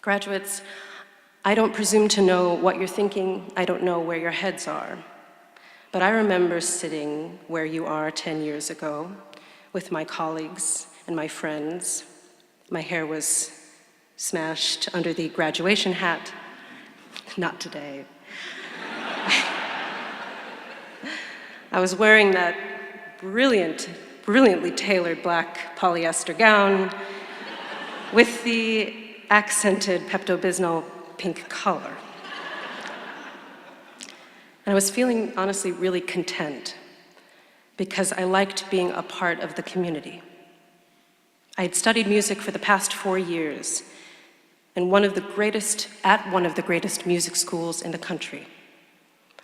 Graduates, I don't presume to know what you're thinking. I don't know where your heads are. But I remember sitting where you are 10 years ago with my colleagues and my friends. My hair was smashed under the graduation hat. Not today. I was wearing that brilliantly tailored black polyester gown with the accented Pepto-Bismol pink color. And I was feeling, honestly, really content because I liked being a part of the community. I had studied music for the past 4 years at one of the greatest music schools in the country.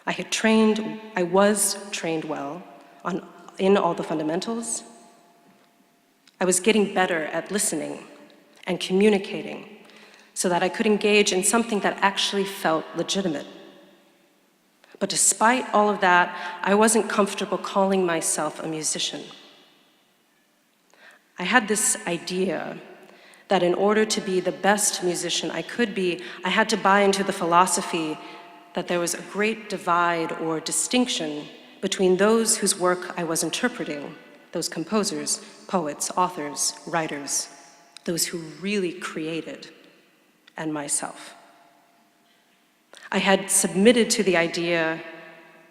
I was trained well in all the fundamentals. I was getting better at listening and communicating so that I could engage in something that actually felt legitimate. But despite all of that, I wasn't comfortable calling myself a musician. I had this idea that in order to be the best musician I could be, I had to buy into the philosophy that there was a great divide or distinction between those whose work I was interpreting, those composers, poets, authors, writers, those who really created, and myself. I had submitted to the idea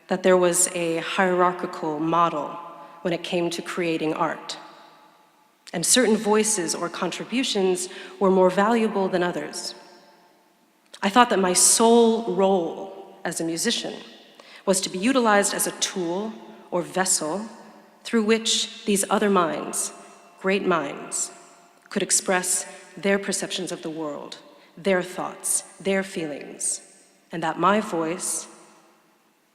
that there was a hierarchical model when it came to creating art, and certain voices or contributions were more valuable than others. I thought that my sole role as a musician was to be utilized as a tool or vessel through which these other minds, great minds, could express their perceptions of the world, their thoughts, their feelings, and that my voice,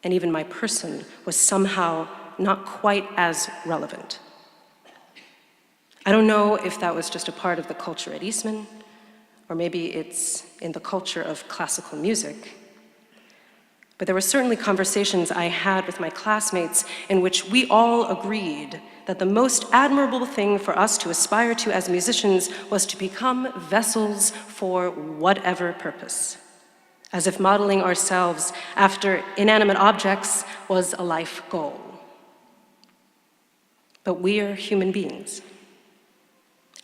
and even my person, was somehow not quite as relevant. I don't know if that was just a part of the culture at Eastman, or maybe it's in the culture of classical music. But there were certainly conversations I had with my classmates in which we all agreed that the most admirable thing for us to aspire to as musicians was to become vessels for whatever purpose, as if modeling ourselves after inanimate objects was a life goal. But we are human beings,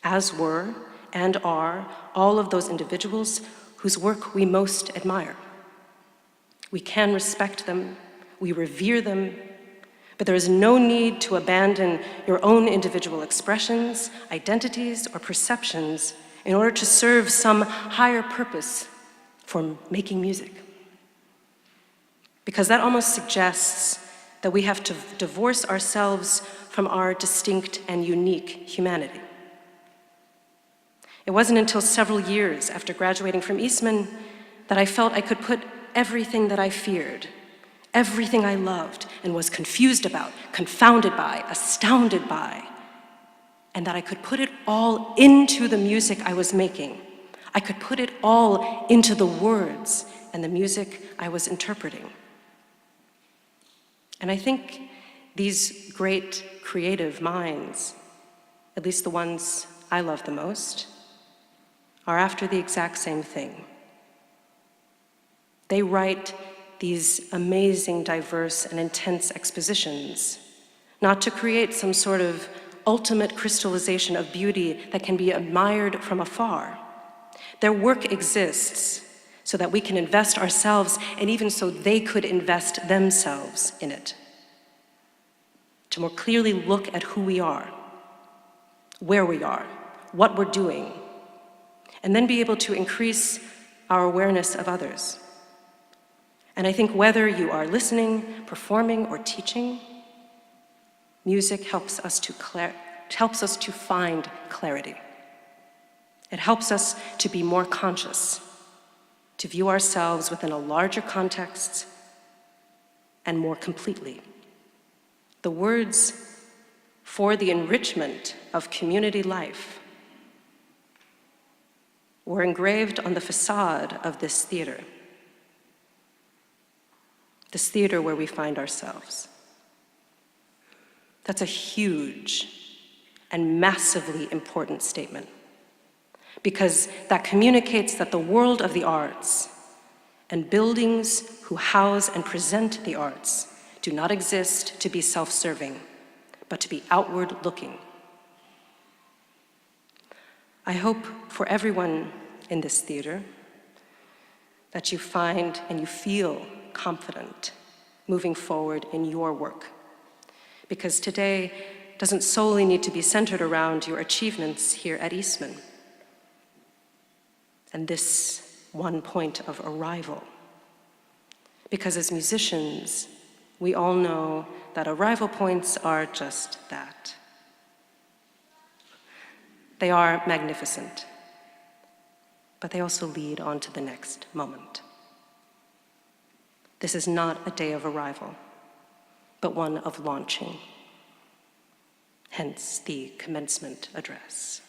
as were and are all of those individuals whose work we most admire. We can respect them, we revere them, but there is no need to abandon your own individual expressions, identities, or perceptions in order to serve some higher purpose for making music. Because that almost suggests that we have to divorce ourselves from our distinct and unique humanity. It wasn't until several years after graduating from Eastman that I felt I could put everything that I feared, everything I loved and was confused about, confounded by, astounded by, and that I could put it all into the music I was making. I could put it all into the words and the music I was interpreting. And I think these great creative minds, at least the ones I love the most, are after the exact same thing. They write these amazing, diverse, and intense expositions, not to create some sort of ultimate crystallization of beauty that can be admired from afar. Their work exists so that we can invest ourselves, and even so they could invest themselves in it, to more clearly look at who we are, where we are, what we're doing, and then be able to increase our awareness of others. And I think whether you are listening, performing, or teaching, music helps us to find clarity. It helps us to be more conscious, to view ourselves within a larger context and more completely. The words for the enrichment of community life were engraved on the facade of this theater where we find ourselves. That's a huge and massively important statement. because that communicates that the world of the arts and buildings who house and present the arts do not exist to be self-serving, but to be outward-looking. I hope for everyone in this theater that you find and you feel confident moving forward in your work, because today doesn't solely need to be centered around your achievements here at Eastman and this one point of arrival. Because as musicians, we all know that arrival points are just that. They are magnificent, but they also lead on to the next moment. This is not a day of arrival, but one of launching, hence the commencement address.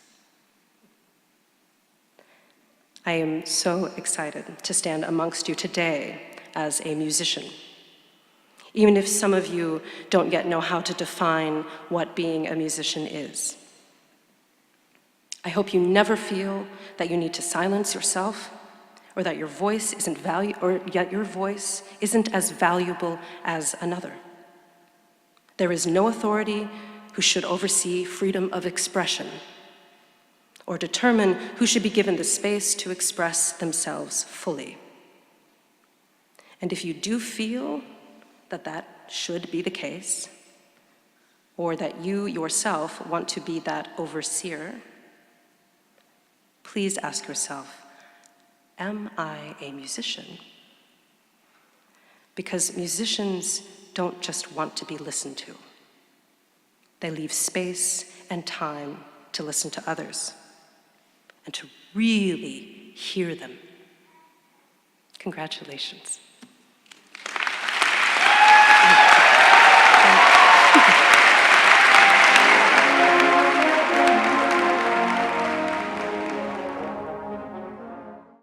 I am so excited to stand amongst you today as a musician, even if some of you don't yet know how to define what being a musician is. I hope you never feel that you need to silence yourself, or that your voice isn't your voice isn't as valuable as another. There is no authority who should oversee freedom of expression or determine who should be given the space to express themselves fully. And if you do feel that that should be the case, or that you yourself want to be that overseer, please ask yourself, am I a musician? Because musicians don't just want to be listened to. They leave space and time to listen to others and to really hear them. Congratulations.